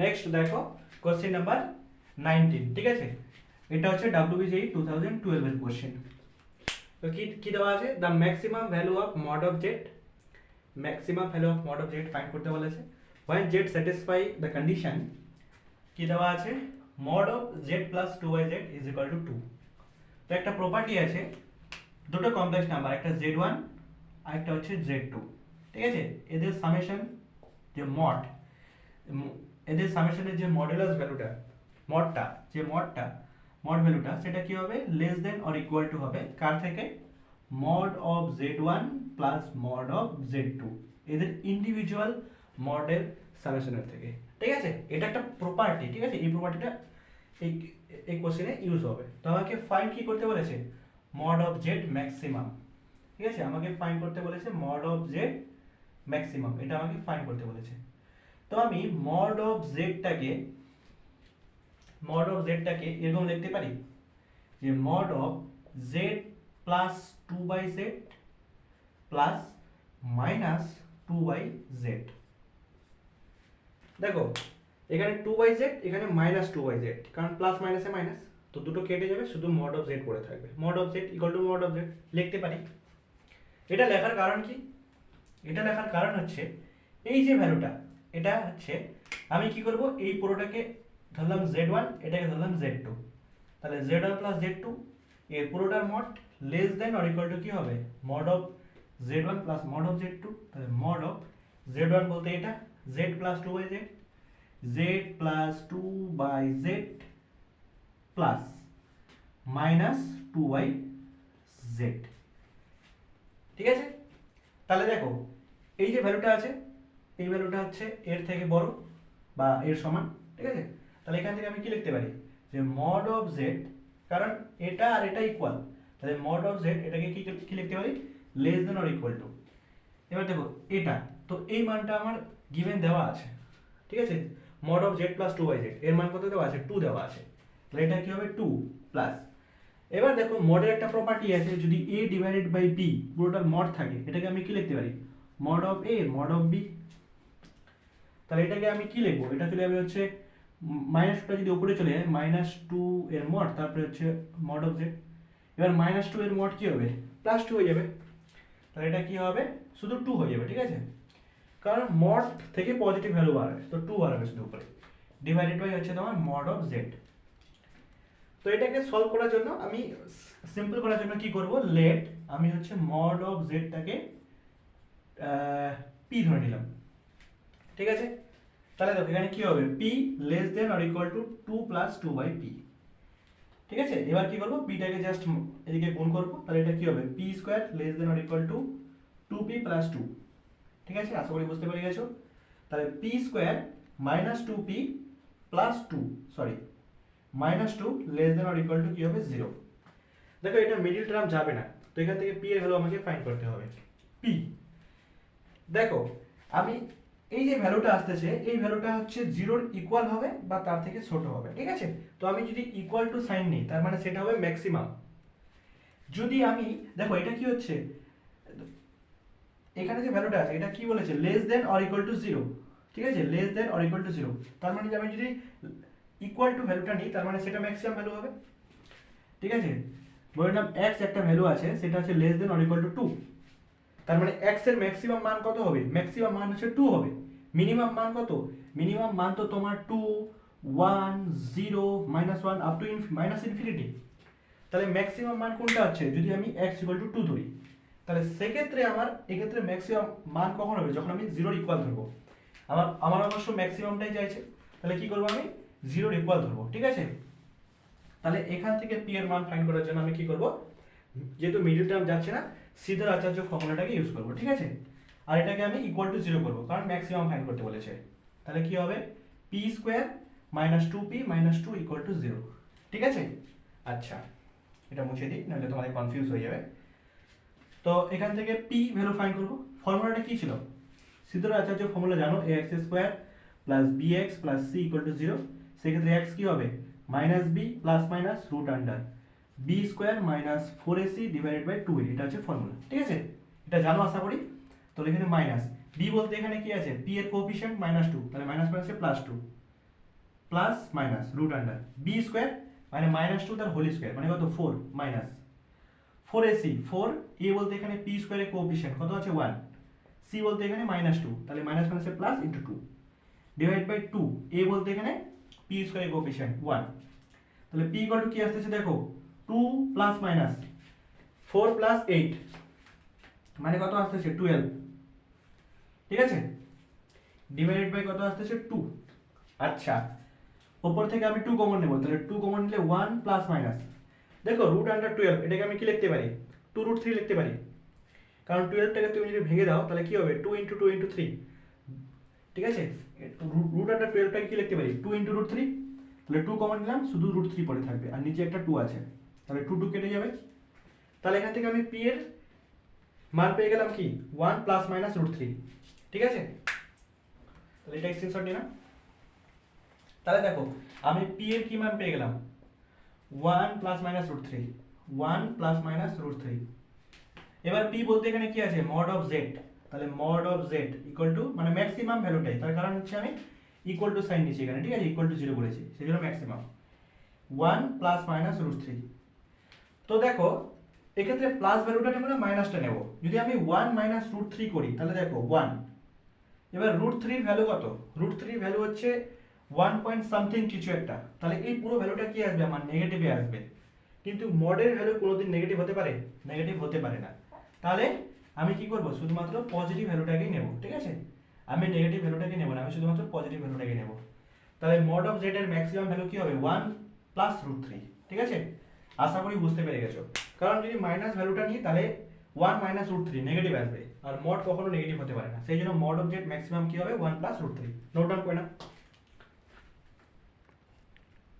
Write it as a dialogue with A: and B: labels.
A: Next দেখো question number 19, ঠিক আছে? এটা হচ্ছে WBJE 2012 এর কোশ্চেন। তো কি দেওয়া আছে, the maximum value of mod of Z, maximum value of mod of Z find করতে বলেছে। when z satisfy the condition, কি দেওয়া আছে, mod of z plus 2y/z is equal to 2। তো একটা প্রপার্টি আছে, দুটো কমপ্লেক্স নাম্বার, একটা z1 আর একটা হচ্ছে z2, ঠিক আছে? এদের সামেশন যে মড, এদের সামেশনের যে মডুলাস ভ্যালুটা, মড ভ্যালুটা সেটা কি হবে, less than or equal two হবে কার থেকে, mod of z1 plus mod of z2, এদের ইন্ডিভিজুয়াল মডের সামেশনের থেকে, ঠিক আছে? এটা একটা প্রপার্টি, ঠিক আছে? এই প্রপার্টিটা এই কোশ্চেনে ইউজ হবে। তো আমাকে ফাইন্ড কি করতে বলেছে, মড অফ জেড ম্যাক্সিমাম, ঠিক আছে? আমাকে ফাইন্ড করতে বলেছে মড অফ জেড ম্যাক্সিমাম, এটা আমাকে ফাইন্ড করতে বলেছে। তো আমি মড অফ জেডটাকে এরকম লিখতে পারি যে mod of Z plus 2/z plus minus 2/z। দেখো এখানে 2/z, এখানে মাইনাস 2/z, কারণ প্লাস মাইনাসে মাইনাস, তো দুটো কেটে যাবে, শুধু মড অফ জেড পড়ে থাকবে। Mod of Z equal to mod of Z লিখতে পারি। এটা লেখার কারণ কি, এটা লেখার কারণ হচ্ছে এই যে ভ্যালুটা, এটা হচ্ছে আমি কি করব, এই পুরোটাকে ধরলাম z1, এটাকে ধরলাম z2, তাহলে z1 প্লাস z2 এর পুরোটার mod less than or equal to কি হবে, mod of z1 plus mod of z2, তাহলে মড অফ z1 বলতে এটা z plus 2/z, z plus 2/z plus minus 2/z, ঠিক আছে? তাহলে দেখো এই যে ভ্যালুটা আছে, এই ভ্যালুটা হচ্ছে এর থেকে বড় বা এর সমান, ঠিক আছে? তাহলে এখান থেকে আমি কি লিখতে পারি, যে মড অফ জেড, কারণ এটা আর এটা ইকুয়াল, তাহলে মড অফ জেড এটাকে কি লিখতে পারি, less than or equal two. এবার দেখো এটা, তো এই মানটা আমার গিভেন দেওয়া আছে, ঠিক আছে? Mod of Z plus 2/z, এর মান কত দেওয়া আছে, 2 দেওয়া আছে, তাহলে এটা কি হবে 2 প্লাস। এবার দেখো মডের একটা প্রপার্টি আছে, যদি a ডিভাইডেড বাই b পুরোটার মড থাকে, এটাকে আমি কি লিখতে পারি, mod of a mod of b। তাহলে এটাকে আমি কি লিখবো, এটা চলে যাবে হচ্ছে মাইনাসটা যদি উপরে চলে যায়, -2 এর মড, তারপরে হচ্ছে মড অফ জেড। এবার -2 এর মড কি হবে, +2 হয়ে যাবে, তাহলে এটা কি হবে, শুধু 2 হয়ে যাবে, ঠিক আছে? কারণ মড থেকে পজিটিভ ভ্যালু বাড়বে, তো 2 বাড়বে শুধু উপরে, ডিভাইডেড বাই হচ্ছে তোমার মড অফ জেড। তো এটাকে সলভ করার জন্য আমি সিম্পল করার জন্য কি করব, লেট আমি হচ্ছে মড অফ জেডটাকে পি ধরে নিলাম, ঠিক আছে? তাহলে দেখো এখানে কি হবে, p less than or equal two 2 plus 2/p, ঠিক আছে? এবার কি করব, pটাকে জাস্ট এদিকে গুণ করব, তাহলে এটা কি হবে, p square less than or equal two 2p plus 2, ঠিক আছে? আশা করি বুঝতে পেরে গেছো। তাহলে p square minus 2p plus 2, sorry -2 less than or equal to কি হবে, 0। দেখো এটা মিডল টার্ম যাবে না, তো এখান থেকে p এর ভ্যালু আমাকে ফাইন্ড করতে হবে। p, দেখো আমি এই যে ভ্যালুটা আসতেছে, এই ভ্যালুটা হচ্ছে 0 ইকুয়াল হবে বা তার থেকে ছোট হবে, ঠিক আছে? তো আমি যদি ইকুয়াল টু সাইন নিই, তার মানে সেটা হবে ম্যাক্সিমাম। যদি আমি, দেখো এটা কি হচ্ছে, এখানে যে ভ্যালুটা আছে এটা কি বলেছে, less than or equal to 0, ঠিক আছে? Less than or equal to 0, তার মানে যে আমি যদি ইকুয়াল টু ভ্যালুটা নিই, তার মানে সেটা ম্যাক্সিমাম ভ্যালু হবে, ঠিক আছে? ধরে নাম x একটা ভ্যালু আছে, সেটা হচ্ছে less than or equal two 2, তার মানে x এর ম্যাক্সিমাম মান কত হবে, ম্যাক্সিমাম মান হচ্ছে 2 হবে। মিনিমাম মান কত, মিনিমাম মান তো তোমার 2 1 0 -1 আপ টু মাইনাস ইনফিনিটি। তাহলে ম্যাক্সিমাম মান কোনটা হচ্ছে, যদি আমি x 2 ধরি, তাহলে সেক্ষেত্রে আমার এক্ষেত্রে ম্যাক্সিমাম মান কখন হবে, যখন আমি 0 ইকুয়াল ধরবো। আমার অবশ্য ম্যাক্সিমামটাই চাইছে, তাহলে কি করব, আমি 0 ইকুয়াল ধরবো, ঠিক আছে? তাহলে এখান থেকে p এর মান ফাইন্ড করার জন্য আমি কি করব, যেহেতু মিডল টার্ম যাচ্ছে না, সিধা আচার্য ফর্মুলাটাকে ইউজ করব, ঠিক আছে? আর এটাকে আমি ইকুয়াল টু 0 করব, কারণ ম্যাক্সিমাম ফাইন্ড করতে বলেছে। তাহলে কি হবে, p square minus 2p minus 2 equal to 0, ঠিক আছে? আচ্ছা, এটা মুছে দিই, নাহলে তোমাদের কনফিউজ হয়ে যাবে। তো এখান থেকে p ভ্যালু ফাইন্ড করব। ফর্মুলাটা কি ছিল, সিধা আচার্য ফর্মুলা জানো, ax square plus bx plus c equal to 0। সেক্ষেত্রে x কি হবে, minus b plus minus root under b square minus 4ac divided by 2a, এটা হচ্ছে ফর্মুলা, ঠিক আছে? এটা জানো আশা করি। তো এখানে মাইনাস b বলতে এখানে কি আছে, p এর কোএফিশিয়েন্ট -2, তাহলে মাইনাস মাইনাসে +2, plus minus root under B square মানে মাইনাস টু তার হোল স্কোয়ার মানে কত 4 মাইনাস 4ac 4 এ বলতে এখানে পি স্কোয়ারের কোএফিসিয়েন্ট কত আছে 1 সি বলতে এখানে মাইনাস টু তাহলে মাইনাস মাইনাসে plus into two divide by two A বলতে এখানে পি স্কোয়ারের কোএফিসিয়েন্ট 1 তাহলে পি ইকুয়াল টু কি আসতেছে দেখো 2 প্লাস মাইনাস 4 প্লাস 8 মানে কত আসতেছে 12 ঠিক আছে ডিভাইডেড বাই কত আসতেছে 2 আচ্ছা উপর থেকে আমি 2 কমন নেব তাহলে 2 কমন নিলে 1 প্লাস মাইনাস দেখো রুট আন্ডার 12 এটাকে আমি কি লিখতে পারি 2 রুট 3 লিখতে পারি কারণ 12 টাকে তুমি যদি ভেঙে দাও তাহলে কি হবে 2 ইনটু 2 ইনটু 3 ঠিক আছে রুট আন্ডার 12 টাকে কি লিখতে পারি 2 ইনটু রুট 3 তাহলে 2 কমন নিলাম শুধু রুট 3 পড়ে থাকবে আর নিচে একটা 2 আছে তাহলে 2 2 কেটে যাবে তাহলে এখান থেকে আমি p এর মান পেয়ে গেলাম কি 1 প্লাস মাইনাস রুট 3 ঠিক আছে তাহলে এটা স্ক্রিনশট নিলাম তাহলে দেখো আমি p এর কি মান পেয়ে গেলাম 1 plus minus root 3 1 plus minus root 3 এবার p বলতে এখানে কি আছে মড অফ z তাহলে mod of z equal to মানে ম্যাক্সিমাম ভ্যালুটাই তার কারণ হচ্ছে আমি ইকুয়াল টু সাইন দিয়েছি এখানে ঠিক আছে ইকুয়াল টু 0 বলেছি সেজন্য ম্যাক্সিমাম 1 প্লাস মাইনাস রুট 3 তো দেখো এক্ষেত্রে প্লাস ভ্যালুটা নেব না মাইনাসটা নেব যদি আমি 1 মাইনাস রুট 3 করি তাহলে দেখো 1 এবার রুট 3 এর ভ্যালু কত রুট 3 ভ্যালু হচ্ছে 1 পয়েন্ট সামথিং কিছু একটা তাহলে এই পুরো ভ্যালুটা কি আসবে আমার নেগেটিভে আসবে কিন্তু মডের ভ্যালু কোনোদিন নেগেটিভ হতে পারে নেগেটিভ হতে পারে না তাহলে আমি কি করব শুধুমাত্র পজিটিভ ভ্যালুটাকেই নেব ঠিক আছে আমি নেগেটিভ ভ্যালুটাকে নেব না আমি শুধুমাত্র পজিটিভ ভ্যালুটাকে নেব তাহলে মড অফ z এর ম্যাক্সিমাম ভ্যালু কি হবে 1 প্লাস রুট 3 ঠিক আছে আশা করি বুঝতে পেরে গেছো কারণ যদি মাইনাস ভ্যালুটা নিই তাহলে 1 মাইনাস রুট 3 নেগেটিভ আসবে আর মড কখনো নেগেটিভ হতে পারে না সেই জন্য মড অফ z ম্যাক্সিমাম কি হবে 1 প্লাস রুট 3 নোট ডাউন করে না